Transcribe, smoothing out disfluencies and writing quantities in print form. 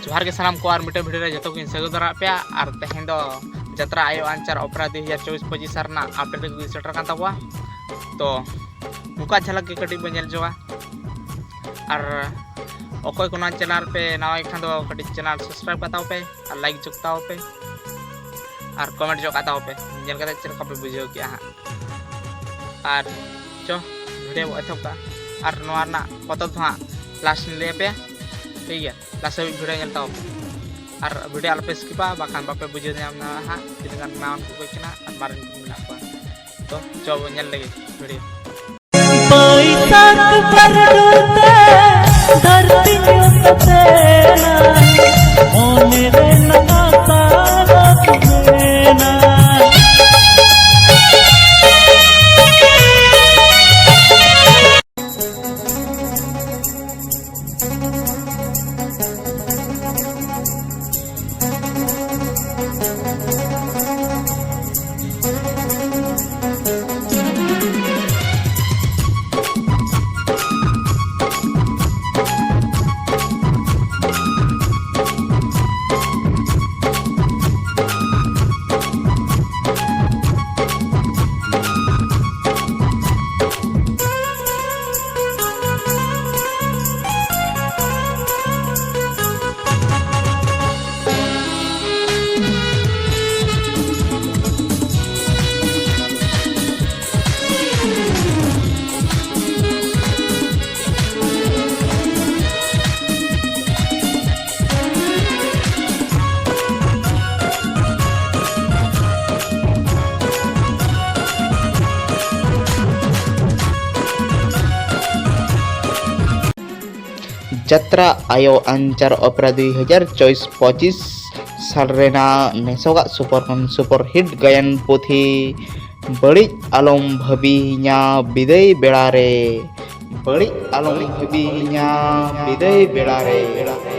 जोहार के सानाम को और मिटे भिडियो जो को सगु दरा पे और तेहें दो जत्रा आयो आंचार ओपरा 2024-25 सारना अपडेट को सेटर कान ताबवा तो मुका झलक के कटी बनेल जोआ और ओकोय को चैनल पे नवा खान दो कटी चैनल सब्सक्राइब बताओ पे और लाइक चुकताओ पे और कमेंट जो काताओ पे जल का चल का पे बुझो किया हां और जो वीडियो एथोक का और नोरना कत तो हां लास्ट ले पे ठीक है लास्ट वीडियो नेलताओ और वीडियो अलपे स्किपा बाखान बापे बुझो ना हां तिनगान नाम को कना और मारन को मिला को तो जो नेल लगे वीडियो पैसा कर डूते धरती उठते ना ओ मेरे नगाता ना जत्रा आयो आंचार ओपरा 2024-25 साल रेना नेसोगा सुपर हिट गायन पोथी बड़ी आलम भाबिया विदय बेड़ा रे बड़ी आलम भाबिया विदय बेड़ा रे।